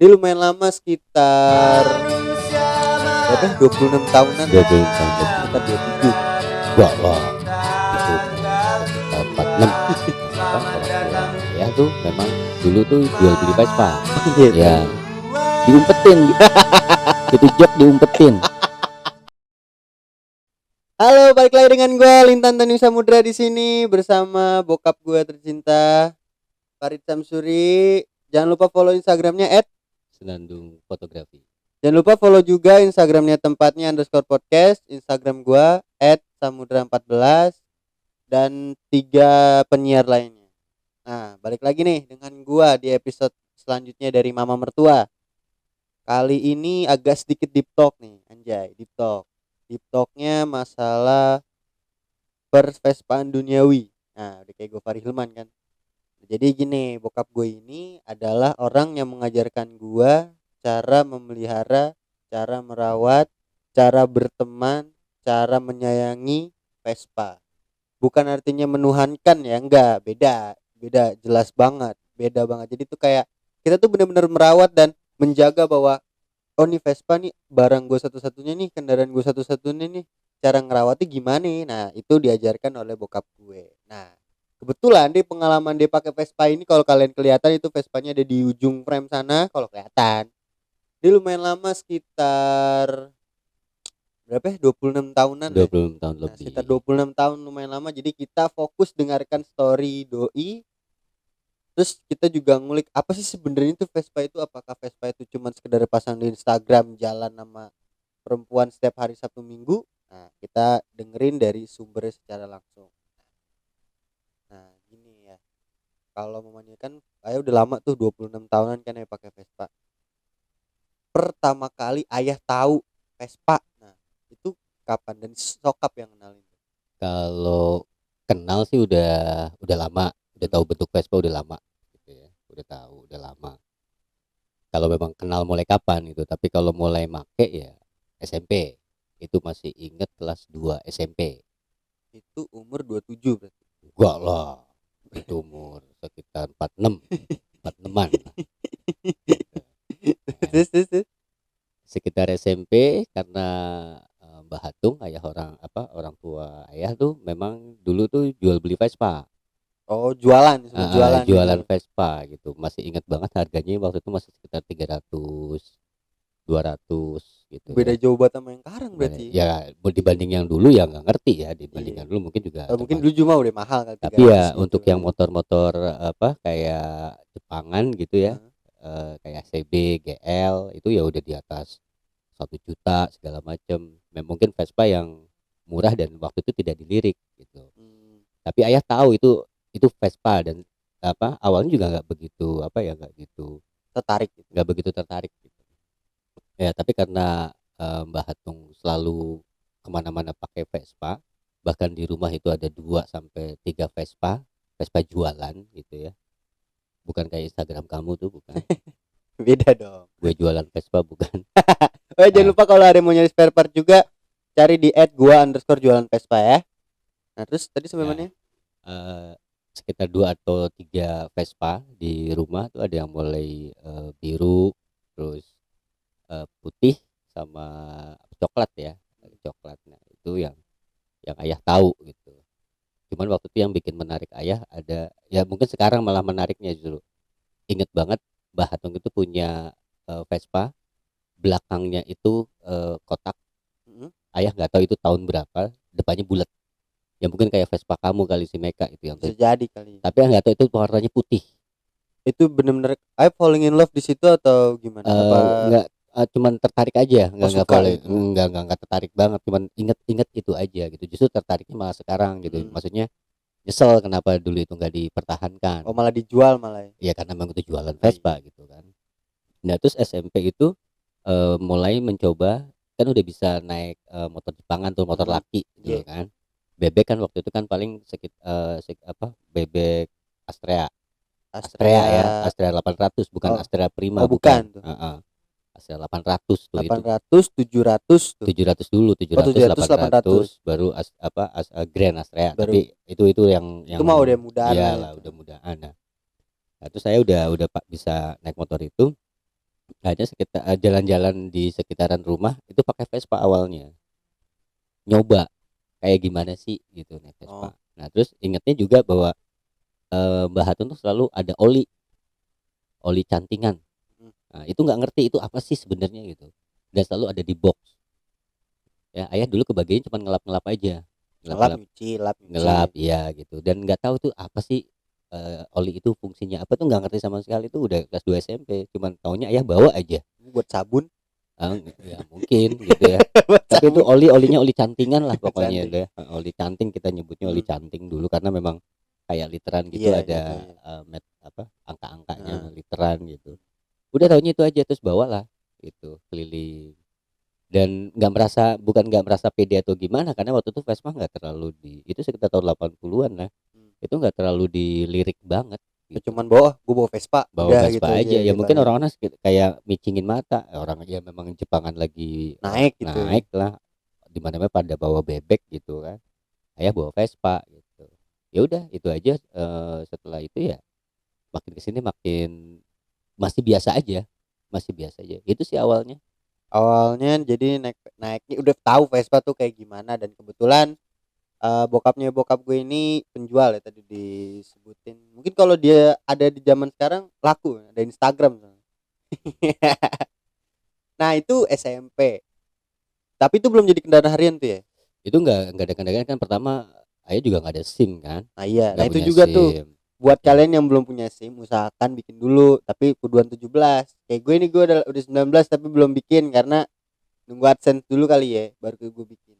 Dia lumayan lama sekitar berapa? 26 tahunan. 26 tahun lebih. Sekitar 27. Enggak lah. Itu sekitar 46. Apa orang tua ya tuh memang dulu tuh jual beli Vespa. Gitu. Ya, diumpetin. Itu jok diumpetin. Halo, balik lagi dengan gue Lintan Tani Samudra di sini bersama bokap gue tercinta Farid Samsuri. Jangan lupa follow Instagramnya Senandung Fotografi. Jangan lupa follow juga Instagramnya tempatnya _podcast. Instagram gue @samudra14 dan 3 penyiar lainnya. Nah, balik lagi nih dengan gue di episode selanjutnya dari Mama Mertua. Kali ini agak sedikit deep talk nih, anjay, deep talk. Deep talknya masalah Vespaan duniawi. Nah, udah kayak gue Fahri Hilman kan. Jadi gini, bokap gue ini adalah orang yang mengajarkan gue cara memelihara, cara merawat, cara berteman, cara menyayangi Vespa. Bukan artinya menuhankan ya, enggak, beda jelas banget, beda banget. Jadi tuh kayak kita tuh benar-benar merawat dan menjaga bahwa oh nih Vespa nih barang gue satu-satunya nih, kendaraan gue satu-satunya nih, cara ngerawatnya gimana nih. Nah itu diajarkan oleh bokap gue. Nah kebetulan di pengalaman dia pakai Vespa ini, kalau kalian kelihatan itu Vespanya ada di ujung frame sana, kalau kelihatan dia lumayan lama sekitar berapa ya, 26 tahunan ya. 26 tahun Nah, lebih. sekitar 26 tahun, lumayan lama. Jadi kita fokus dengarkan story doi. Terus kita juga ngulik apa sih sebenarnya itu Vespa itu, apakah Vespa itu cuma sekedar pasang di Instagram jalan sama perempuan setiap hari Sabtu Minggu. Nah, kita dengerin dari sumbernya secara langsung. Nah, gini ya. Kalau mamanya kan ayah udah lama tuh 26 tahunan kan ya pakai Vespa. Pertama kali ayah tahu Vespa. Nah, itu kapan dan sokap yang kenalin? Kalau kenal sih udah lama, udah tahu bentuk Vespa udah lama gitu ya. Udah tahu, udah lama. Kalau memang kenal mulai kapan gitu, tapi kalau mulai make ya SMP. Itu masih inget kelas 2 SMP. Itu umur 27 berarti. Enggak lah. Itu umur sekitar 46. 46-an. Terus. Sekitar SMP karena Mbah Hatung ayah orang tua ayah tuh memang dulu tuh jual beli Vespa. Oh, jualan Jualan gitu. Vespa gitu. Masih ingat banget harganya waktu itu masih sekitar 300 200 gitu Beda ya. jauh banget sama yang sekarang berarti. Ya dibanding yang dulu ya nggak ngerti ya, dibanding Iya. yang dulu mungkin juga Mungkin dulu cuma udah mahal kan. tapi ya 300 gitu. untuk yang motor-motor kayak Jepangan gitu ya, kayak CB, GL itu ya udah di atas 1 juta segala macam. Mungkin Vespa yang murah dan waktu itu tidak dilirik gitu. Tapi ayah tahu itu Vespa dan awalnya juga nggak begitu nggak begitu tertarik gitu. Ya tapi karena Mbah Hatung selalu kemana-mana pakai Vespa, bahkan di rumah itu ada 2 sampai 3 Vespa jualan gitu ya. Bukan kayak Instagram kamu tuh, bukan. Beda dong. Gue jualan Vespa bukan. Oh, jangan lupa kalau ada yang mau nyari spare part juga cari di @gua_jualan Vespa ya. Nah, terus tadi sebenarnya sekitar 2 atau 3 Vespa di rumah tuh ada yang mulai biru, terus putih sama coklat ya, coklat. Nah itu yang ayah tahu gitu. Cuman waktu itu yang bikin menarik ayah ada ya, mungkin sekarang malah menariknya justru. Ingat banget Mbah Hatung itu punya Vespa, belakangnya itu kotak. Ayah nggak tahu itu tahun berapa, depannya bulat. Ya mungkin kayak Vespa kamu kali si Meka itu yang bisa jadi kali. Tapi ayah nggak tahu itu warnanya putih. Itu benar-benar I falling in love di situ atau gimana? Nggak, cuman tertarik aja, nggak tertarik banget, cuman inget itu aja gitu. Justru tertariknya malah sekarang gitu. Maksudnya nyesel kenapa dulu itu nggak dipertahankan. Oh, malah dijual malah ya karena memang itu jualan Vespa gitu kan. Nah terus SMP itu mulai mencoba, kan udah bisa naik motor Jepangan tuh, motor laki gitu kan. Bebek kan waktu itu kan paling bebek Astrea ya, Astrea 800 bukan Astrea Prima. Bukan tuh. Astrea 800 tuh 800, 700 tuh. 700 dulu, 700, 800 baru Grand Astrea. Tapi itu yang itu mah udah mudaan. Iyalah udah mudaan. Nah terus saya udah bisa naik motor itu. hanya sekitar jalan-jalan di sekitaran rumah itu pakai Vespa awalnya, nyoba kayak gimana sih gitu naik Oh. Vespa. Nah terus ingetnya juga bahwa Mbah Hatun tuh selalu ada oli cantingan. Hmm. Nah, itu nggak ngerti itu apa sih sebenarnya gitu, dan selalu ada di box ya. Ayah dulu kebagian cuma ngelap-ngelap aja, Lap ngelap-ngelap, nyuci, lap nyuci. ngelap ya gitu, dan nggak tahu tuh apa sih oli itu fungsinya apa tuh, nggak ngerti sama sekali tuh udah kelas 2 SMP, cuman taunya ayah bawa aja. Buat sabun. Ya mungkin gitu ya, Buat tapi itu sabun. olinya oli cantingan lah pokoknya Cantik. deh. Oli canting kita nyebutnya, oli Hmm. canting dulu karena memang kayak literan gitu, Iya ada gitu ya. apa angka-angkanya Heeh. literan gitu. Udah taunya itu aja, terus bawalah itu keliling, dan nggak merasa pede atau gimana karena waktu itu Vespa nggak terlalu itu sekitar tahun 80-an lah, Hmm. itu nggak terlalu dilirik banget gitu. Cuman bawa, gue bawa Vespa, Bawa udah gitu Vespa aja aja ya, gitu mungkin aja. orang-orang kayak micingin mata orang aja, memang Jepangan lagi Naik gitu ya. naik lah, di mana pada bawa bebek gitu kan, ayah bawa Vespa gitu. Ya udah itu aja. Setelah itu ya makin kesini makin masih biasa aja, masih biasa aja itu sih awalnya. Awalnya jadi naiknya udah tahu Vespa tuh kayak gimana, dan kebetulan bokapnya bokap gue ini penjual ya, tadi disebutin. Mungkin kalau dia ada di zaman sekarang laku, ada Instagram. Nah itu SMP, tapi itu belum jadi kendaraan harian tuh ya. Itu nggak ada kendaraan kan, pertama ayah juga nggak ada SIM kan, Nah iya, nah nggak itu punya juga tuh SIM buat ya. kalian yang belum punya SIM, usahakan bikin dulu, tapi kuduan 17. Kayak gue ini, gue udah 19 tapi belum bikin karena nunggu AdSense dulu kali ya, baru gue bikin.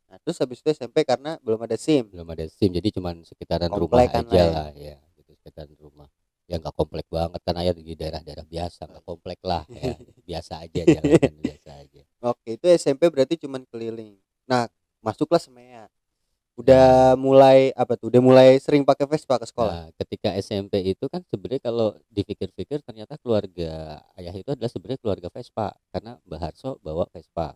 Nah terus habis itu SMP karena belum ada SIM. Belum ada SIM jadi cuman sekitaran rumah Komplek kan lah aja ya. lah ya gitu, sekitaran rumah ya, nggak komplek banget kan ayah di daerah-daerah biasa, nggak komplek lah ya, biasa aja jalanan biasa aja. Oke, itu SMP berarti cuman keliling. Nah, masuklah Semea. Nah, Udah mulai apa tuh? Udah mulai sering pakai Vespa ke sekolah. ketika SMP itu kan sebenarnya kalau dipikir-pikir ternyata keluarga ayah itu adalah sebenarnya keluarga Vespa karena Mbah Harso bawa Vespa.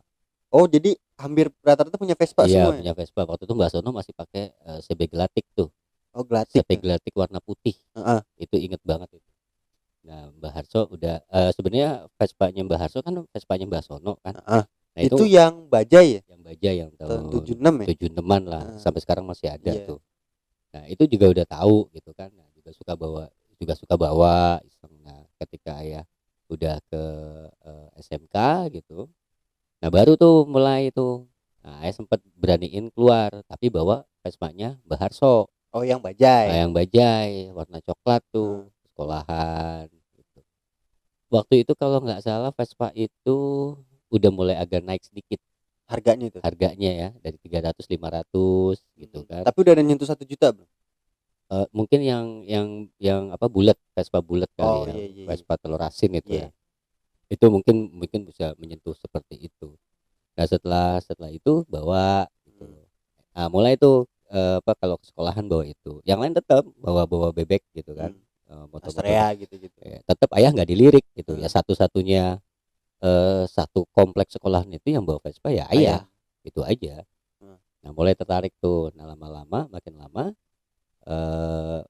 Oh, jadi hampir rata-rata punya Vespa Iya semua ya? punya Vespa, waktu itu Mbak Sono masih pakai CB Gelatik tuh, Oh, Glatik CB ya. Gelatik warna putih, Heeh. itu inget banget itu. Nah Mbah Harso udah sebenarnya Vespanya Mbah Harso kan Vespanya Mbah Sono kan. Heeh. Nah itu Itu yang bajai ya? yang baja yang Tahun tahun 76 ya? 76-an lah, Heeh. sampai sekarang masih ada Iya. tuh. Nah itu juga udah tahu gitu kan. Nah, juga suka bawa iseng. Nah ketika ayah udah ke SMK gitu, nah baru tuh mulai tuh, nah ayah sempat beraniin keluar tapi bawa Vespanya Mbah Harso. Oh, yang Nah, bajai. yang bajai warna coklat Heeh. tuh sekolahan gitu. Waktu itu kalau nggak salah Vespa itu udah mulai agak naik sedikit Harganya itu. harganya ya, dari 300 500 gitu kan. Tapi udah ada nyentuh 1 juta belum? Mungkin yang apa bulat, Vespa bulat Oh kali ya, iya iya iya. Vespa telur asin itu Iya. ya. Itu mungkin mungkin bisa menyentuh seperti itu. Nah setelah itu bawa gitu. Hmm. Nah mulai itu apa kalau ke sekolahan bawa itu, yang lain tetap bawa bebek gitu kan. Hmm. Motor-motor Astrea gitu-gitu. tetap ayah nggak dilirik gitu ya, Heeh. satu-satunya satu kompleks sekolahan itu yang bawa Vespa ya ayah, Ayah. itu aja. Heeh. Nah mulai tertarik tuh, nah lama-lama makin lama eh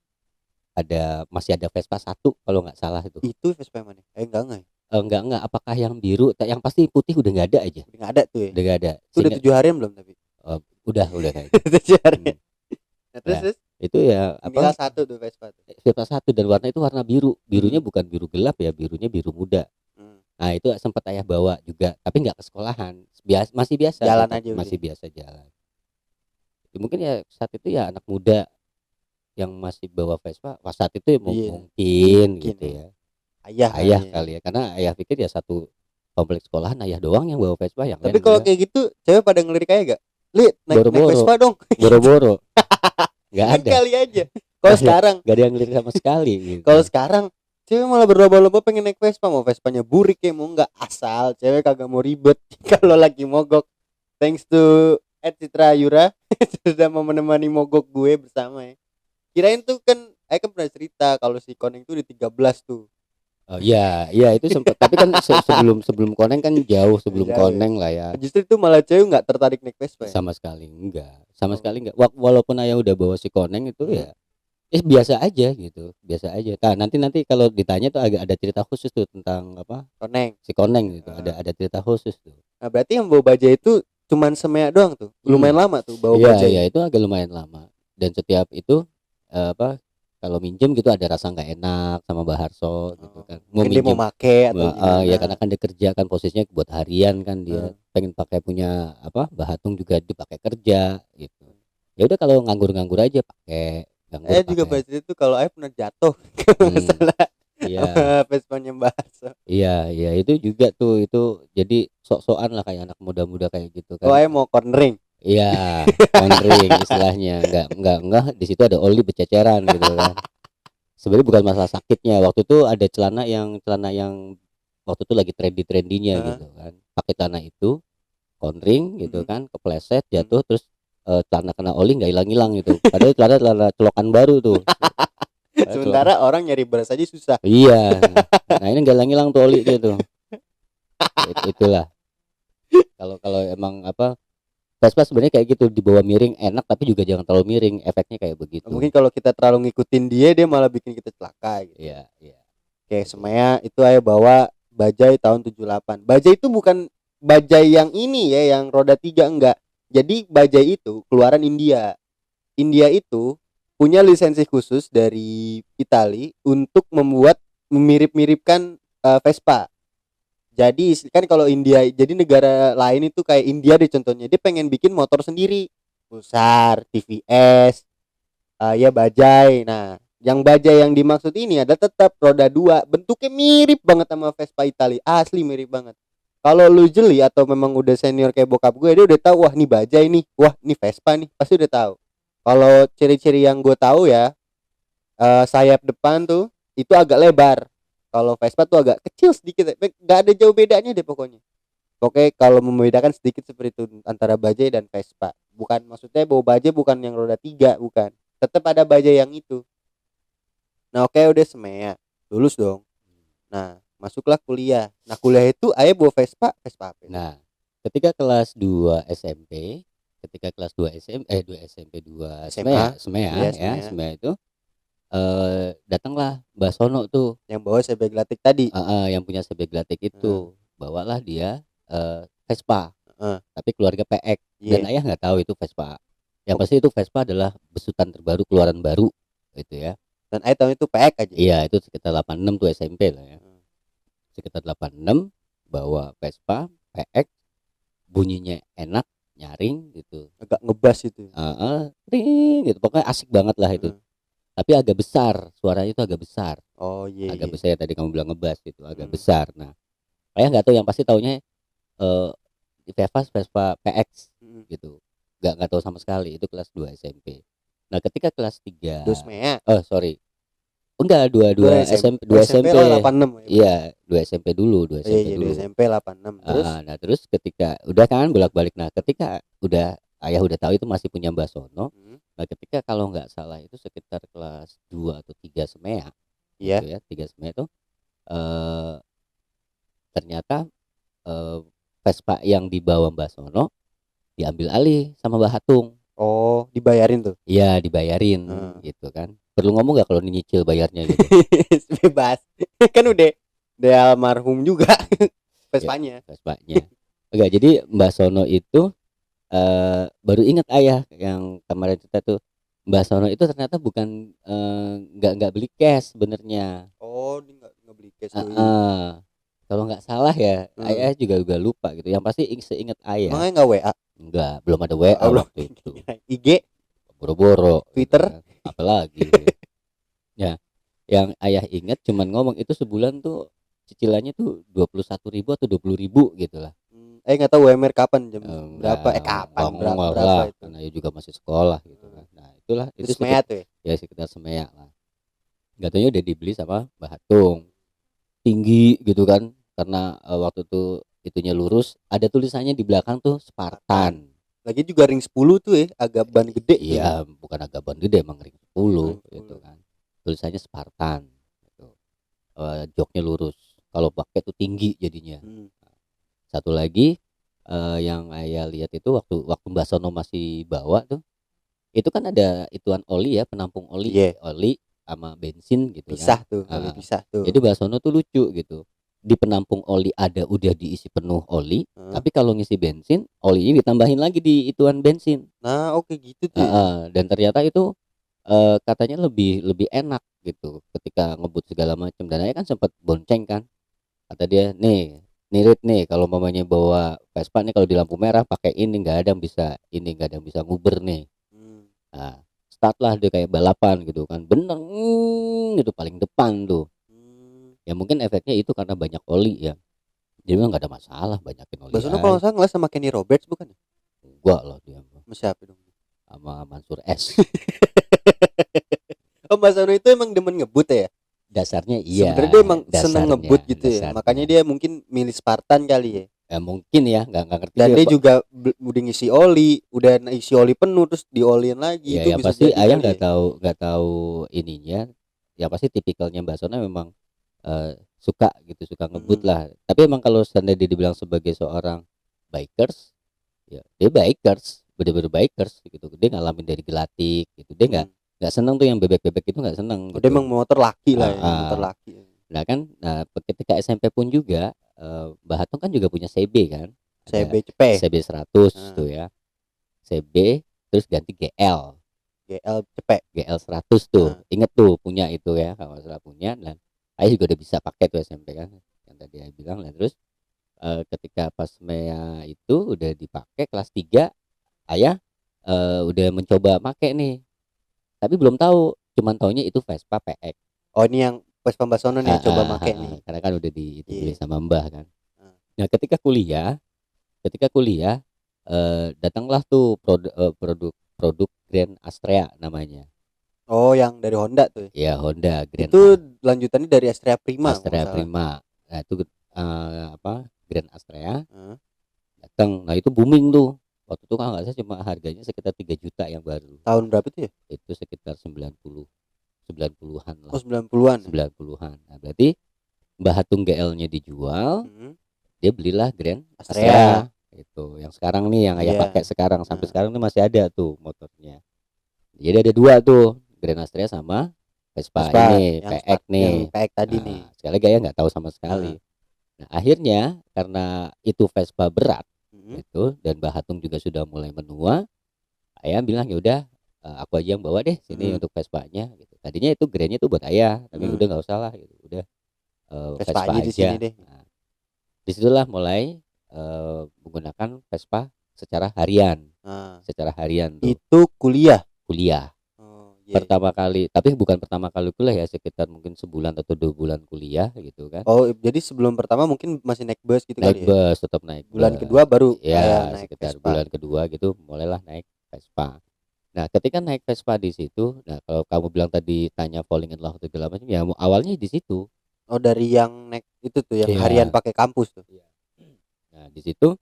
masih ada Vespa satu kalau nggak salah itu. Itu Vespa yang mana? Enggak ya? Enggak, apakah yang biru, yang pasti putih udah nggak ada aja, Udah nggak ada tuh ya. udah nggak ada Itu udah sehingga 7 harian belum tapi? udah kayaknya. 7 harian. Hmm. Nah, terus Nah terus itu ya tinggal apa, satu tuh Vespa tuh. Vespa satu dan warna itu warna biru, birunya Hmm. bukan biru gelap ya, birunya biru muda. Hmm. Nah itu sempat ayah bawa juga tapi nggak ke sekolahan, masih biasa Jalan tetap aja udah. masih biasa jalan. Ya, mungkin ya saat itu ya anak muda yang masih bawa Vespa pas saat itu ya Iya. mungkin Mungkin gitu ya. ya, Ayah ayah ya. kali ya, karena ayah pikir ya satu kompleks sekolahan ayah doang yang bawa Vespa, yang Tapi lain kalau enggak. kayak gitu cewek pada ngelirik aja gak? Li, naik Boro-boro. Vespa dong. Boro-boro nggak Kan ada, kali aja. Kalau sekarang, nggak ada yang ngelirik sama sekali gitu. kalau sekarang cewek malah berlomba-lomba pengen naik Vespa, mau Vespanya burik ya mau nggak, asal cewek kagak mau ribet. Kalau lagi mogok, thanks to Ed Citra Yura sudah mau menemani mogok gue bersama ya. Kirain tuh kan, kan pernah cerita kalau si Koneng tuh di 13 tuh. Oh iya itu sempat, tapi kan sebelum Koneng kan jauh sebelum Jauh ya. Koneng lah ya. Justru itu malah cewek nggak tertarik naik Vespa ya? Sama sekali enggak, sama Oh. sekali enggak. Walaupun ayah udah bawa si Koneng itu Hmm. ya biasa aja gitu, biasa aja. Nah, nanti kalau ditanya tuh agak ada cerita khusus tuh tentang apa, koneng. si koneng gitu, Eh, ada cerita khusus tuh. nah berarti yang bawa bajai itu cuman semea doang tuh, lumayan Hmm. lama tuh bawa Iya, iya bajai. itu agak lumayan lama. Dan setiap itu apa, kalau minjem gitu ada rasa nggak enak sama Mbak Harso gitu Oh, kan. Mau mungkin dia mau minjem, make atau ya gimana. karena kan dia kerja kan posisinya buat harian kan, dia Eh, pengen pakai punya apa, Mbak Hatung juga dipakai kerja gitu. Ya udah kalau nganggur-nganggur aja pakai, nganggur saya juga pakai. pada itu kalau saya pernah jatuh kalau nggak Hmm, salah iya. sama Vespanya Mbak Harso. Iya, iya itu juga tuh, itu jadi sok-sokan lah kayak anak muda-muda kayak gitu Oh kan. saya mau cornering. Iya, konring istilahnya. Enggak di situ ada oli berceceran gitu kan. Sebenarnya bukan masalah sakitnya. Waktu itu ada celana yang waktu itu lagi trendy-trendinya Heeh. gitu kan. Pakai celana itu, konring gitu Mm-mm. kan, kepleset Mm. jatuh terus celana kena oli nggak hilang-hilang gitu. Padahal celana celokan baru tuh. Padahal Sementara orang nyari beras aja susah. iya. Nah, ini nggak hilang-hilang tuh oli dia tuh. Itulah. Kalau kalau emang apa, Vespa sebenarnya kayak gitu, dibawa miring enak tapi juga jangan terlalu miring, efeknya kayak begitu. Mungkin kalau kita terlalu ngikutin dia malah bikin kita celaka gitu. Iya, iya. Oke, Gitu. Semea itu ayah bawa bajai tahun 78. Bajai itu bukan bajai yang ini ya, yang roda 3 enggak. Jadi bajai itu keluaran India. India itu punya lisensi khusus dari Itali untuk membuat memirip-miripkan Vespa. Jadi kan kalau India, jadi negara lain itu kayak India deh contohnya, dia pengen bikin motor sendiri. Pulsar, TVS, ya bajai. Nah, yang bajai yang dimaksud ini adalah tetap roda 2, bentuknya mirip banget sama Vespa Italia, asli mirip banget. Kalau lu jeli atau memang udah senior kayak bokap gue, dia udah tahu wah nih bajai nih, wah nih Vespa nih, pasti udah tahu. Kalau ciri-ciri yang gue tahu ya, sayap depan tuh itu agak lebar. Kalau Vespa tuh agak kecil sedikit, nggak ada jauh bedanya deh pokoknya. Oke, kalau membedakan sedikit seperti itu antara bajai dan Vespa. Bukan maksudnya bawa bajai bukan yang roda 3, bukan. Tetap ada bajai yang itu. Nah, oke udah semea. Lulus dong. Nah, masuklah kuliah. Nah, kuliah itu ayah bawa Vespa, Vespa apa itu? Nah, ketika kelas 2 SMP, ketika kelas 2 SM 2 SMP 2 SMA. Semea, Semea Iya, ya, semea. Semea itu datanglah Mbak Sono tuh, Yang bawa CB Glatik tadi. yang punya CB Glatik Heeh. itu. Bawalah dia Vespa, Heeh. tapi keluarga PX dan Iya. ayah nggak tahu itu Vespa. Yang Oh, pasti itu Vespa adalah besutan terbaru, keluaran baru gitu ya. dan ayah tahu itu PX aja. Iya, itu sekitar 86 tuh SMP lah ya. Heeh. Sekitar 86 bawa Vespa PX, bunyinya enak, nyaring gitu. Agak ngebas itu. Ring gitu. Pokoknya asik banget lah itu. Heeh. Tapi agak besar, suaranya itu agak besar. Oh iya Agak iya. besar ya, tadi kamu bilang ngebas gitu, agak Hmm. besar. Nah, saya nggak tahu, yang pasti taunya eh Vespa PX Hmm. gitu. Nggak tahu sama sekali, itu kelas 2 SMP. Nah, ketika kelas 3, Dos mea. oh sorry. Enggak, Dua 2 SMP. SMP, Oh 2 SMP SMP. oh 86 ya benar. Iya, 2 SMP dulu, 2 Oh, iya SMP iya 2 dulu. SMP 86. Terus Nah, terus ketika udah kan bolak-balik. Nah, ketika udah ayah udah tahu itu masih punya Mbak Sono. Nah, ketika kalau nggak salah itu sekitar kelas 2 atau 3 semea iya. gitu ya, 3 semea itu eh ternyata eh Vespa yang dibawa Mbak Sono diambil alih sama Mbak Hatung. Oh, dibayarin tuh. Iya, dibayarin Heeh. gitu kan. Perlu ngomong nggak kalau nyicil bayarnya gitu? Bebas. Kan udah almarhum juga Ya, Vespanya. Vespanya. Enggak, jadi Mbak Sono itu baru ingat ayah yang kemarin cerita tuh, Mbak Sono itu ternyata bukan nggak beli cash sebenarnya. Oh, dia nggak beli cash doi. Heeh. Kalau nggak salah ya, Hmm. ayah juga lupa gitu. Yang pasti seingat ayah, Emangnya nggak WA? enggak, belum ada WA Oh, belum. waktu itu. IG, Boro-boro gitu Twitter. kan. Apalagi gitu. Ya, yang ayah ingat cuman ngomong itu sebulan tuh cicilannya tuh 21.000 atau 20.000 gitu lah. Nggak tahu UMR kapan jam Enggak, berapa? Kapan nggak ngomong berapa lah, itu? karena dia juga masih sekolah gitu kan. Nah, itulah itu Terus sekitar, Mea tuh ya. ya sekitar semea lah. Nggak taunya udah dibeli sama Mbak Hatung. Tinggi gitu kan, karena waktu itu itunya lurus, ada tulisannya di belakang tuh Spartan. Lagi juga ring 10 tuh ya, agak ban gede tuh ya. Iya, bukan agaban gede, emang ring 10 Ring gitu 10. kan. Tulisannya Spartan gitu. Joknya lurus. Kalau pakai tuh tinggi jadinya. Hmm. Satu lagi yang ayah lihat itu waktu waktu Mbak Sono masih bawa tuh, Itu kan ada ituan oli ya, penampung oli, Iya, oli sama bensin gitu kan. pisah tuh, oli Heeh. pisah tuh. Jadi Basono tuh lucu gitu. Di penampung oli ada udah diisi penuh oli, Heeh. tapi kalau ngisi bensin, olinya ditambahin lagi di ituan bensin. Nah, oke gitu tuh ya. Heeh, dan ternyata itu katanya lebih lebih enak gitu ketika ngebut segala macam. Dan saya kan sempat bonceng kan. Kata dia, "Nih, nirit nih kalau mamanya bawa Vespa nih kalau di lampu merah pakai ini nggak ada yang bisa ini nggak ada yang bisa nguber nih." Hmm. Nah, start lah dia kayak balapan gitu kan. Bener, itu paling depan tuh. Hmm. Ya mungkin efeknya itu karena banyak oli ya. Dia bilang nggak ada masalah banyakin oli Basono kalau aja. nggak salah ngeles sama Kenny Roberts bukan ya? Enggak lah dia mah. Sama siapa dong? Sama Mansur S. Oh, Basono itu emang demen ngebut ya? Dasarnya iya, Sebenarnya dia emang seneng dasarnya, ngebut gitu ya. Makanya dasarnya. dia mungkin milih Spartan kali ya. Mungkin ya, nggak ngerti Dan dia. dia juga udah ngisi oli, udah isi oli penuh terus diolin lagi, Ya, itu yang bisa pasti jadi ayah kali ya. nggak tahu ininya. Ya pasti tipikalnya Mbak Sona memang suka gitu, suka ngebut Mm-mm. lah. Tapi emang kalau seandainya dia dibilang sebagai seorang bikers, ya dia bikers, bener-bener bikers gitu. Dia ngalamin dari gelatik gitu. Dia Mm. nggak seneng tuh yang bebek-bebek itu nggak seneng Oh, dia emang gitu. motor laki lah Ah, ya, ah. motor laki. Nah kan, nah ketika SMP pun juga Mbak Hatong kan juga punya CB kan, ada CBCP, CB 100 nah, tuh ya, CB terus ganti GL. GL cepet. GL 100 tuh, Nah, inget tuh punya itu ya kalau nggak salah punya. Dan ayah juga udah bisa pakai tuh SMP kan yang tadi ayah bilang. Lah terus ketika pas MEA itu udah dipakai kelas 3, ayah udah mencoba pakai nih, tapi belum tahu, cuman taunya itu Vespa PX. oh ini yang pas Pembasono nih yang coba make nih. Karena kan udah itu beli Iya. sama Mbah kan. Nah. Nah ketika kuliah datanglah tuh produk Grand Astrea namanya. Oh, yang dari Honda tuh ya. Ya Honda Grand Itu lanjutannya dari Astrea Prima kalau Astrea nggak salah. Prima. Nah itu Grand Astrea Nah, datang. Nah itu booming tuh. Waktu itu kalau nggak salah cuma harganya sekitar 3 juta yang baru. tahun berapa tuh ya? Itu sekitar 90-an lah. Oh, 90-an ya? 90-an. Nah berarti Mbah Hatung GL-nya dijual, Hmm. dia belilah Grand Astrea. Astrea. Itu yang sekarang nih yang ayah Iya. pakai sekarang sampai Nah. sekarang tuh masih ada tuh motornya. Jadi ada dua tuh, Grand Astrea sama Vespa Vespa ini, yang PX yang nih. PX tadi Nah, nih. sekali lagi ayah nggak tahu sama sekali. Nah. Nah, akhirnya karena itu Vespa berat Hmm. itu dan Mbah Hatung juga sudah mulai menua, ayah bilang ya udah aku aja yang bawa deh sini untuk Vespanya gitu. Tadinya itu Grand-nya tuh buat ayah, tapi udah nggak usah lah gitu. Udah Vespa Vespa aja di sini aja. deh. Nah, disitulah mulai menggunakan Vespa secara harian, Nah, secara harian tuh itu kuliah. kuliah. Oh, iya. Pertama kali, tapi bukan pertama kali kuliah ya, sekitar mungkin sebulan atau 2 bulan kuliah gitu kan. Oh, jadi sebelum pertama mungkin masih naik bus gitu Naik kali ya. bus, tetap naik Bulan bus. kedua baru kayak Ya, naik sekitar Vespa. bulan kedua gitu mulailah naik Vespa. Nah, ketika naik Vespa di situ, nah kalau kamu bilang tadi tanya falling in love atau segala macam, ya awalnya di situ. Oh, dari yang naik itu tuh yang harian Iya. pakai kampus tuh. Iya. Nah, di situ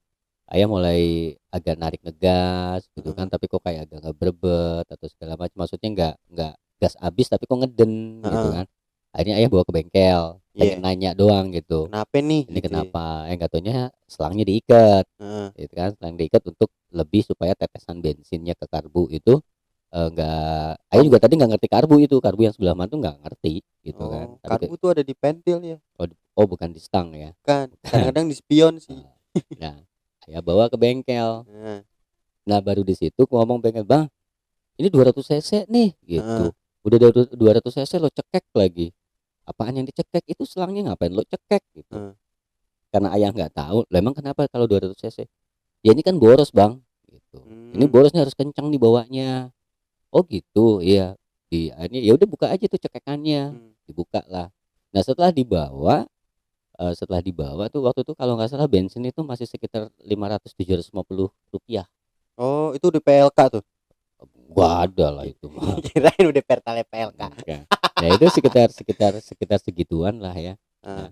ayah mulai agak narik ngegas gitu kan, Heeh. tapi kok kayak agak nggak berebet atau segala macam. Maksudnya nggak gas habis, tapi kok ngeden gitu Heeh. kan. Akhirnya ayah bawa ke bengkel, pengen Iya. nanya doang gitu. Kenapa nih Ini gitu ya? kenapa? Nggak taunya selangnya diikat, Heeh. gitu kan? Selang diikat untuk lebih supaya tetesan bensinnya ke karbu itu nggak. Ayah Oh, juga tadi nggak ngerti karbu yang sebelah mana tuh nggak ngerti gitu kan. oh, Tapi karbu tuh ada di pentil ya. oh bukan di stang ya. Kan Bukan. kadang-kadang di spion sih. Nah, ayah bawa ke bengkel. Nah, Nah baru di situ ngomong pengen bang, ini 200 cc nih heeh. gitu. Udah 200 cc lo cekek lagi. Apaan yang dicekek itu selangnya ngapain lo cekek gitu. Heeh. Karena ayah nggak tahu, lah emang kenapa kalau 200 cc? Ya ini kan boros bang, gitu. Ini Hmm. borosnya harus kencang di bawahnya. Oh gitu, iya. Ini ya udah buka aja tuh cekekannya, Hmm. dibuka lah. Nah setelah dibawa tuh waktu itu kalau nggak salah bensin itu masih sekitar 500-750 rupiah. Oh, itu di PLK tuh. Gua ada lah itu mah. Kirain udah pertalite PLK. Enggak. Nah itu sekitar segituan lah ya. Heeh. Nah,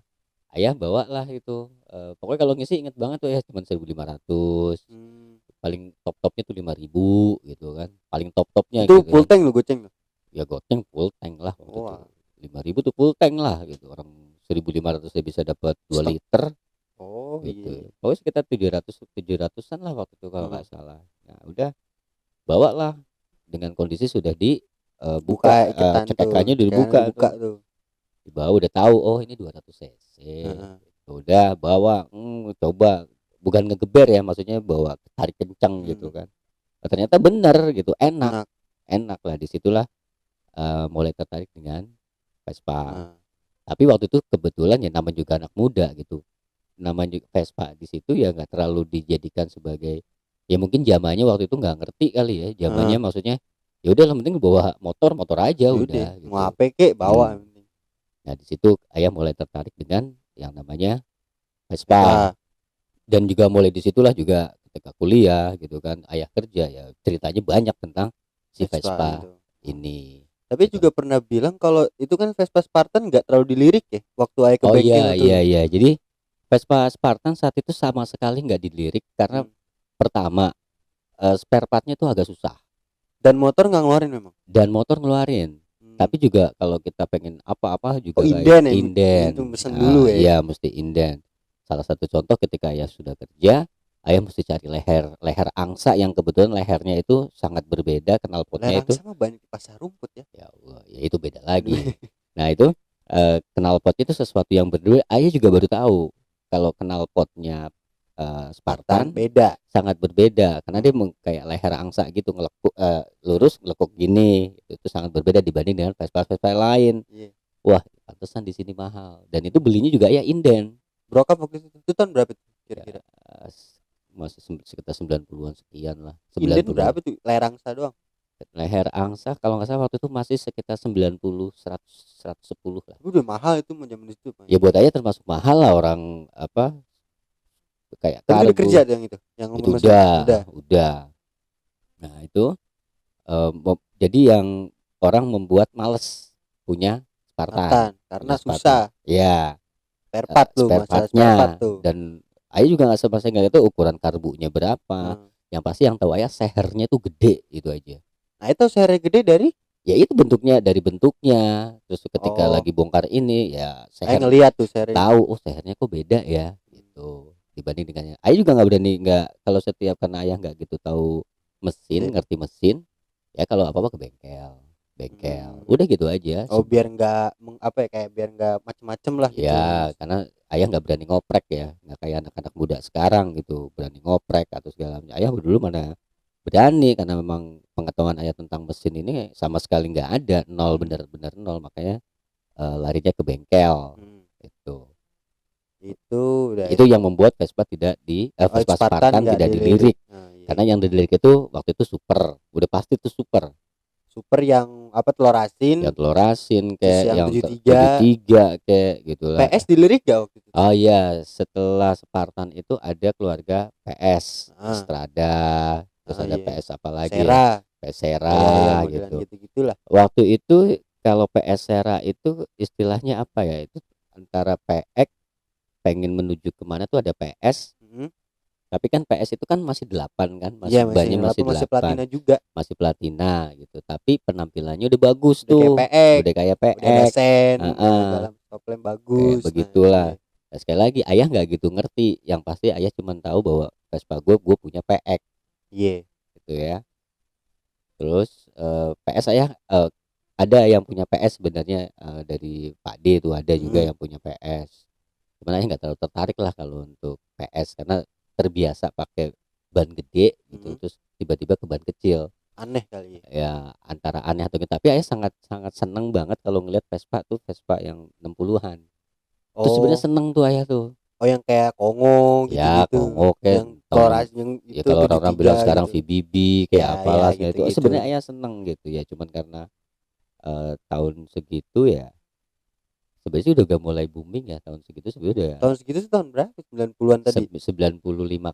ayah bawa lah itu. Pokoknya kalau ngisi inget banget tuh ya cuma 1.500. Hmm. Paling top-topnya tuh 5.000 gitu kan. Paling top-topnya Itu gitu full kan. tank lu goceng lu. Ya goceng full tank lah waktu itu. Wah. 5.000 tuh full tank lah gitu. Orang 1.500 ya bisa dapat 2 Stok. liter Oh, gitu. iya. Pokoknya sekitar 700-700an lah waktu itu kalau Heeh. nggak salah. Nah, udah bawa lah. dengan kondisi sudah di Buka buka iketan cek tuh, ekrannya udah cekekannya dibuka dibuka tuh. tuh. Di bawah udah tahu oh ini 200 cc. Heeh. Udah bawa coba bukan ngegeber ya, maksudnya bawa tarik kencang gitu kan. Ternyata bener gitu, enak lah. Disitulah mulai tertarik dengan Vespa. Tapi waktu itu kebetulan ya namanya juga anak muda gitu, namanya Vespa di situ ya nggak terlalu dijadikan sebagai, ya mungkin zamannya waktu itu nggak ngerti kali ya zamannya, maksudnya ya udah yang penting bawa motor aja Yaudah, udah mau gitu. apa kek bawa yang penting. Nah di situ ayah mulai tertarik dengan yang namanya Vespa. Dan juga mulai disitulah juga ketika kuliah gitu kan, ayah kerja ya ceritanya banyak tentang si Vespa Itu. ini. Tapi Gitu. juga pernah bilang kalau itu kan Vespa Spartan nggak terlalu dilirik ya waktu ayah ke Oh bengkel tuh. iya. Jadi Vespa Spartan saat itu sama sekali nggak dilirik karena pertama spare partnya itu agak susah. Dan motor nggak ngeluarin memang. Dan motor ngeluarin. Tapi juga kalau kita pengen apa-apa juga inden ya, inden. itu pesen dulu ya. Iya mesti inden. Salah satu contoh ketika ayah sudah kerja, ayah mesti cari leher angsa yang kebetulan lehernya itu sangat berbeda, knalpotnya itu. Leher angsa mah banyak di pasar rumput ya. Ya Allah, ya itu beda lagi. Nah itu knalpot itu sesuatu yang berdua. Ayah juga baru tahu kalau knalpotnya Spartan beda, sangat berbeda karena dia kayak leher angsa gitu, ngelekuk lurus ngelekuk gini. Itu sangat berbeda dibanding dengan Vespa lain. Wah, pantesan di sini mahal. Dan itu belinya juga ya inden. Brokap waktu itu tahun berapa tuh kira-kira? Ya, masih sekitar 90-an sekian lah. Inden berapa tuh? Leher angsa doang. Leher angsa kalau nggak salah waktu itu masih sekitar 90, 100, 110 lah. Udah mahal itu zaman itu. Ya buat aja termasuk mahal lah, orang apa kayak tapi kargo. kerja yang itu itu udah. Nah itu jadi yang orang membuat males punya Spartan karena susah. Ya. Spare part tuh, masalah spare part tuh. Dan ayah juga nggak sempat nggak tahu ukuran karbunya berapa. Yang pasti yang tahu ayah sehernya tuh gede itu aja. Nah itu sehernya gede dari? Ya itu dari bentuknya. Terus ketika lagi bongkar ini ya seher ngelihat tuh sehernya. Tahu sehernya kok beda ya gitu. Dibanding dengannya. Ayah juga nggak berani, kalau setiap karena ayah nggak gitu tahu mesin, ngerti mesin. Ya kalau apa-apa ke bengkel. Udah gitu aja. Biar nggak kayak biar nggak macem-macem lah gitu. Ya karena ayah nggak berani ngoprek ya, nggak kayak anak-anak muda sekarang gitu berani ngoprek atau segala macam. Ayah dulu mana berani karena memang pengetahuan ayah tentang mesin ini sama sekali nggak ada, nol, bener-bener nol. Makanya larinya ke bengkel. Itu yang membuat Vespa tidak Vespa Spartan tidak dilirik. Karena yang dilirik itu waktu itu super, udah pasti itu super yang telur asin kayak yang 73 kayak gitulah. PS dilirik gak waktu itu? Oh iya, setelah Spartan itu ada keluarga PS Strada, terus ada PS apa lagi ya? PS Sera gitu. Gitu-gitulah. Waktu itu kalau PS Sera itu istilahnya apa ya? Itu antara PX pengen menuju kemana tuh ada PS. Tapi kan PS itu kan masih 8 kan, masih banyak, masih 8, masih platina juga, masih platina gitu. Tapi penampilannya udah bagus tuh, udah kayak PX, dalam topeng bagus. Begitulah. Nah, sekali lagi ayah nggak gitu ngerti, yang pasti ayah cuma tahu bahwa Vespa gue punya PX, gitu ya. Terus PS ayah ada yang punya PS sebenarnya, dari Pak D itu ada juga yang punya PS. Sebenarnya nggak terlalu tertarik lah kalau untuk PS karena terbiasa pakai ban gede gitu, terus tiba-tiba ke ban kecil, aneh kali ya antara aneh atau gitu. Tapi ayah sangat seneng banget kalau ngeliat Vespa yang 60-an. Terus sebenarnya seneng tuh ayah tuh. Yang kayak Kongo gitu, ya Kongo kayak yang itu kalau orang bilang sekarang gitu. VBB kayak apalah gitu. Sebenarnya ayah seneng gitu ya, cuman karena tahun segitu ya sebenarnya udah mulai booming ya tahun segitu. Sebenarnya tahun segitu tahun berapa? 90-an tadi. 95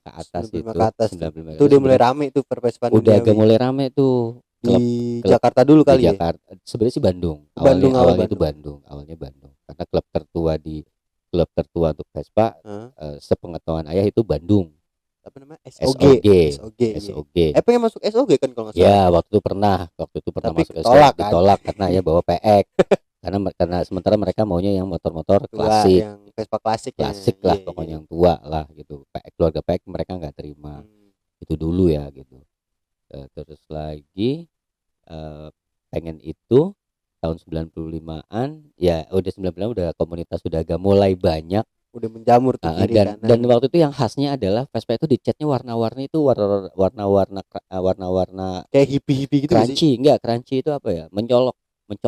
ke atas 95 itu. Ke atas 95 itu udah mulai rame tuh Perpespan. Udah agak mulai rame tuh. Di Jakarta dulu kali ya. Jakarta. Sebenarnya sih Bandung. Awalnya itu Bandung. Karena klub tertua untuk Vespa sepengetahuan ayah itu Bandung. Apa namanya? SOG. Pengen masuk SOG kan kalau nggak salah. Ya, waktu itu pernah masuk SOG ditolak karena ya bawa PX. karena sementara mereka maunya yang motor-motor klasik, yang Vespa klasik lah, pokoknya yang tua lah gitu. Keluarga PX mereka nggak terima. Itu dulu ya gitu. Terus lagi pengen itu tahun 95-an ya, udah 95 udah komunitas sudah agak mulai banyak. Udah menjamur tuh kiri Dan kanan. waktu itu yang khasnya adalah Vespa itu dicatnya warna-warni itu warna-warna Kayak hippie-hippie gitu gak sih? crunchy. Enggak, crunchy itu apa ya, mencolok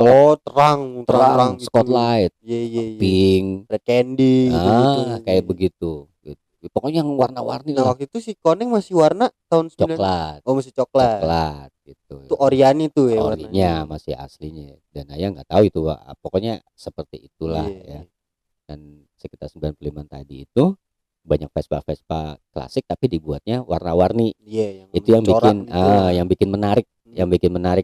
Oh, terang terang gitu. spotlight, Iya iya iya. pink, Red candy gitu-gitu. kayak Iya. begitu gitu. Pokoknya yang warna-warni Nah, lah, waktu itu si Koneng masih warna tahun 9. coklat Oh, masih coklat. coklat gitu. Itu Oriani tuh ya Orinya warnanya. masih aslinya, dan ayah nggak tahu itu pokoknya seperti itulah Iya, ya. iya. Dan sekitar 95 tadi itu banyak Vespa-Vespa klasik tapi dibuatnya warna-warni. Iya, yang Itu yang corak bikin gitu lah. yang bikin menarik,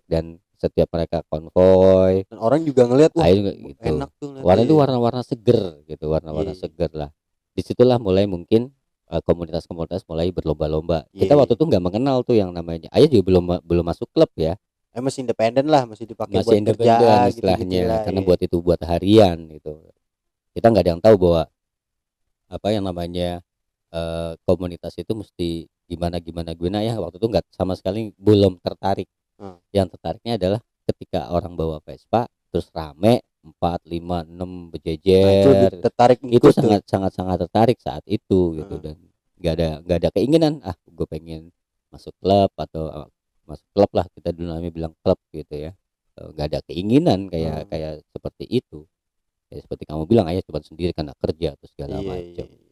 Hmm. dan setiap mereka konvoy Dan orang juga ngelihat wah ayo gitu. enak tuh Warna ngeliatnya itu ya. warna-warna seger gitu, Iya, warna-warna iya. seger lah. Disitulah mulai mungkin komunitas-komunitas mulai berlomba-lomba. Kita Iya. waktu itu nggak mengenal tuh yang namanya. Ayah juga belum belum masuk klub ya, Masih independen lah, masih dipakai masih buat independen kerja gitu-gitu istilahnya, lah karena ya. buat harian gitu. Kita nggak ada yang tahu bahwa apa yang namanya komunitas itu mesti gimana gimana gimana ya. Waktu itu nggak, sama sekali belum tertarik. Hmm. Yang tertariknya adalah ketika orang bawa Vespa terus rame 4, 5, 6 Nah, itu lebih berjejer, tertarik itu ngikut tuh. sangat tertarik saat itu gitu. Hmm. Dan nggak ada keinginan gue pengen masuk klub atau masuk klub lah, kita dulu namanya bilang klub gitu ya. Nggak ada keinginan kayak Hmm. kayak seperti itu ya, seperti kamu bilang ayah cuma sendiri karena kerja atau segala Iya, macam. iya.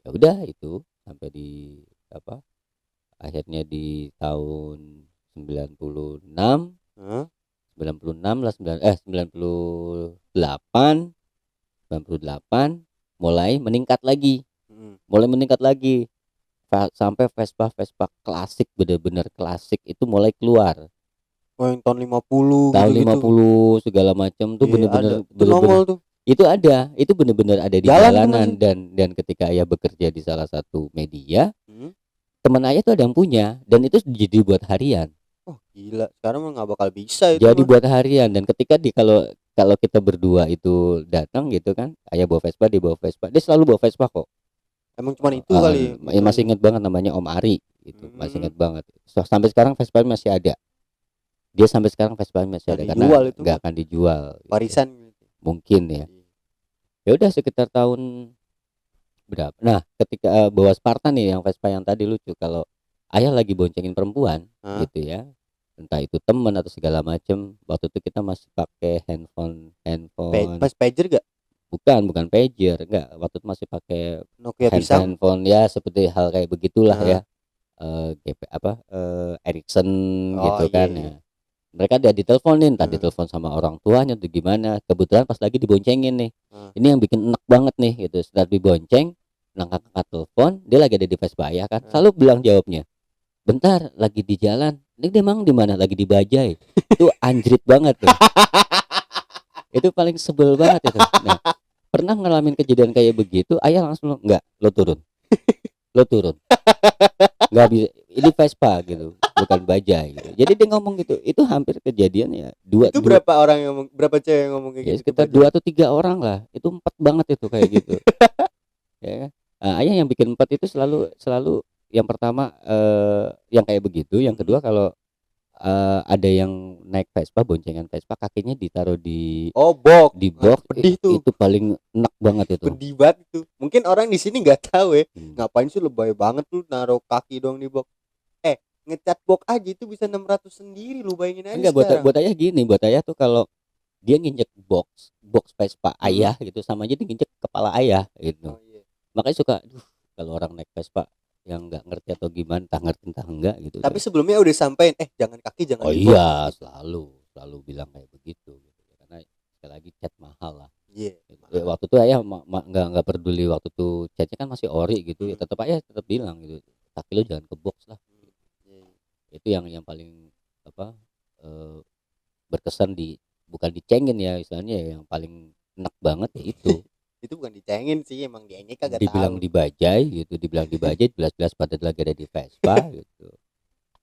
Ya udah itu sampai di apa, akhirnya di tahun 96 Hah? 96 lah, 98 mulai meningkat lagi, Hmm. sampai Vespa klasik, bener-bener klasik itu mulai keluar Oh, yang tahun 50 tahun gitu-gitu. 50 segala macam tuh, Iya, ada. bener-bener Itu nongol tuh. itu bener-bener ada di Jalan tuh jalanan. masih. Dan ketika ayah bekerja di salah satu media, Hmm. teman ayah tuh ada yang punya, dan itu jadi buat harian. Oh, gila. Sekarang mah nggak bakal bisa itu Jadi mah. buat harian. Dan ketika kalau kalau kita berdua itu datang gitu kan, ayah bawa Vespa, dia bawa Vespa, dia selalu bawa Vespa kok. Emang cuman itu kali Masih modelnya. inget banget namanya Om Ari gitu, masih Hmm. inget banget. Sampai sekarang Vespa masih ada. Dia sampai sekarang Vespa masih Nggak ada karena dijual itu nggak mah. akan dijual gitu. Warisan gitu. Mungkin ya. Ya udah sekitar tahun berapa? Nah, ketika bawa Spartan nih, yang Vespa yang tadi lucu, kalau ayah lagi boncengin perempuan Hah? gitu ya, entah itu temen atau segala macem. Waktu itu kita masih pakai handphone Pas pager gak? bukan pager, enggak. Waktu itu masih pakai Nokia pisang. handphone ya, seperti hal kayak begitulah ya. Hah? Ericsson Oh gitu iya kan iya. ya. Mereka dia diteleponin, tadi Hah? telepon sama orang tuanya tuh gimana. Kebetulan pas lagi diboncengin nih. Hah? Ini yang bikin enak banget nih gitu. Setelah dibonceng, angkat telepon, dia lagi ada di Vespa ayah kan. Hah? Selalu bilang jawabnya, "Bentar, lagi di jalan." Ini dia emang di mana? Lagi di Bajai. Itu anjrit banget tuh. Itu paling sebel banget itu. Nah, pernah ngalamin kejadian kayak begitu, ayah langsung bilang, "Enggak, lo turun. Lo turun." Nggak bisa, ini Vespa gitu, bukan bajai gitu. Jadi dia ngomong gitu, itu hampir kejadian ya dua Itu dua berapa orang yang ngomong, berapa cewek yang ngomong kayak ya gitu tuh sekitar Bajai? 2 atau 3 orang lah, itu empat banget itu kayak gitu ya kan. Nah, ayah yang bikin empat itu selalu selalu yang pertama yang kayak begitu, yang kedua kalau ada yang naik Vespa, boncengan Vespa, kakinya ditaruh Oh, box. di Nah, itu box, pedih tuh. itu paling enak banget itu. Pedih banget tuh. Mungkin orang di sini nggak tahu ya. Hmm. Ngapain sih lebay banget tuh naruh kaki doang di box. Ngecat box aja itu bisa 600 sendiri, lu bayangin aja Enggak, sekarang. buat ayah gini, buat ayah tuh kalau dia nginjek box Vespa ayah gitu, sama aja dia nginjek kepala ayah gitu. Oh iya. Makanya suka kalau orang naik Vespa yang nggak ngerti atau gimana, entah ngerti entah enggak gitu Tapi kan. sebelumnya udah sampein, jangan kaki, jangan Oh di box. iya, selalu bilang kayak begitu gitu. Karena sekali lagi cat mahal lah. Iya. Ya, waktu itu ayah nggak peduli, waktu itu catnya kan masih ori gitu ya, tetap ayah tetap bilang gitu, kaki lu jangan ke box lah. Iya. Itu yang paling apa, berkesan, bukan dicengin ya istilahnya ya, yang paling enak banget ya itu. Itu bukan dicengin sih, emang dianya kagak Dibilang tahu. dibajai gitu, dibilang dibajai, jelas-jelas pada lagi ada di Vespa gitu.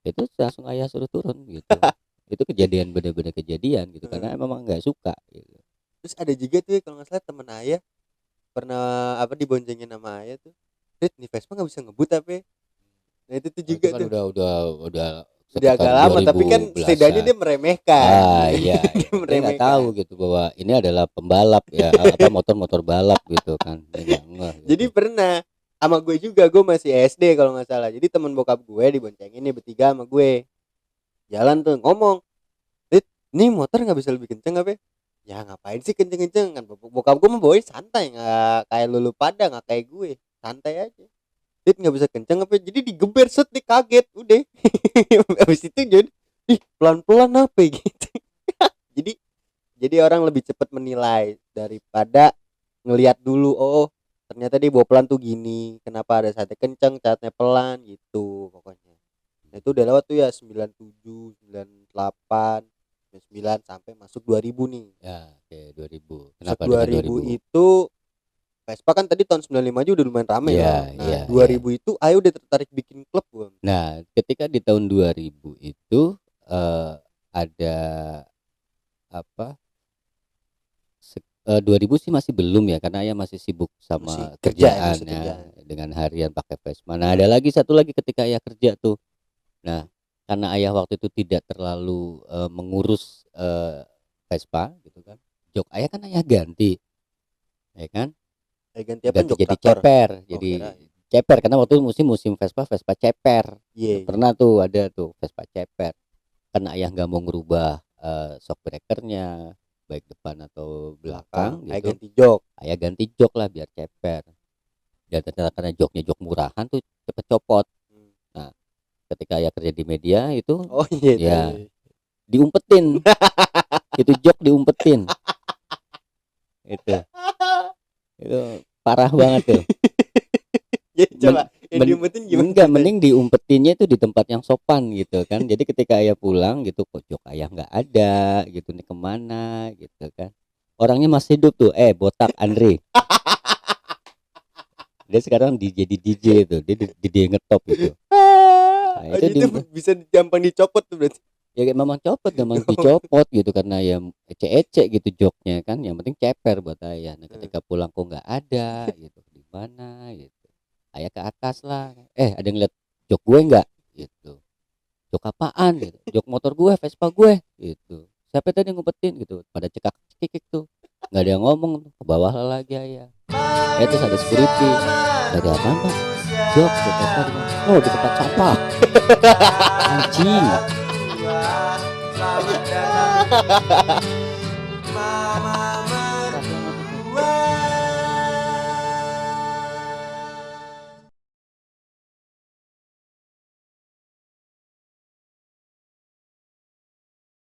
Itu langsung ayah suruh turun gitu. Itu kejadian, bener-bener kejadian gitu, karena memang nggak suka gitu. Terus ada juga tuh ya, kalau nggak salah temen ayah pernah apa diboncengin sama ayah tuh. Rit, nih Vespa nggak bisa ngebut apa ya? Nah itu tuh Nah, juga itu kan tuh. udah Udah agak sekitar lama tapi kan 2010-an. setidaknya dia meremehkan. Iya, Dia dia nggak meremehkan. tahu gitu bahwa ini adalah pembalap ya, apa motor-motor balap gitu kan. Dia nggak ngeh Jadi gitu. pernah sama gue juga, gue masih SD kalau nggak salah. Jadi temen bokap gue diboncengin nih bertiga sama gue. Jalan tuh ngomong, "Dit, nih motor nggak bisa lebih kenceng apa?" Ya ngapain sih kenceng-kenceng, kan bokap gue mah boy santai, nggak kayak lulu pada, nggak kayak gue santai aja. Dit nggak bisa kenceng apa? Jadi digeber set, dia kaget udah. Habis itu jadi ih pelan-pelan apa ya?" gitu. Jadi orang lebih cepat menilai daripada ngelihat dulu, oh ternyata dia bawa pelan tuh gini, kenapa ada saatnya kenceng saatnya pelan gitu pokoknya. Nah itu udah lewat tuh ya 97, 98, 99 sampai masuk 2000 nih. Ya, oke 2000. Masuk Kenapa dengan 2000 2000? itu Vespa kan tadi tahun 95 aja udah lumayan rame Iya, loh. Nah iya, 2000 itu ayo udah tertarik bikin klub Bang. Nah, ketika di tahun 2000 itu ada apa? 2000 sih masih belum ya, karena ayah masih sibuk Masih sama kerja ya, kerjaan masih ya, kerja. dengan harian pakai Vespa. Nah, ada lagi satu lagi ketika ayah kerja tuh. Nah, karena ayah waktu itu tidak terlalu mengurus Vespa gitu kan. Jok ayah kan ayah ganti, ya kan? Ganti apa, Ganti jok jadi traktor? ceper, Oh, jadi kirain. ceper karena waktu itu musim Vespa ceper. Iya, Pernah tuh ada tuh Vespa ceper. Karena ayah nggak mau ngerubah shock breakernya baik depan atau belakang Ayo gitu, ganti jok. ayah ganti jok lah biar ceper. Dan ternyata karena joknya jok murahan tuh cepet copot. Nah, ketika ayah kerja di media itu Oh iya ya tahu. diumpetin, itu jok diumpetin, itu parah banget tuh. Ya coba yang Men- diumpetin gimana enggak, ceritanya? mending diumpetinnya itu di tempat yang sopan gitu kan. Jadi ketika ayah pulang gitu, kok jok ayah nggak ada gitu, nih kemana gitu kan. Orangnya masih hidup tuh, botak Andre. Dia sekarang jadi DJ tuh, dia DJ ngetop gitu. Nah, Oh, itu itu bisa gampang dicopot tuh berarti. ya kayak memang copot, gampang dicopot gitu karena ya ece-ece gitu joknya kan. Yang penting ceper buat ayah. Nah, ketika pulang kok nggak ada gitu, di mana gitu. Ayah ke atas lah, ada yang lihat jok gue nggak gitu, jok apaan gitu, jok motor gue, Vespa gue gitu, siapa tadi yang ngumpetin gitu, pada cekak cekik tuh, nggak ada yang ngomong, ke bawah lah lagi ayah. Terus ada security, dari apaan Pak? Jok Vespa di mana? Oh, di tempat sampah. Anjing.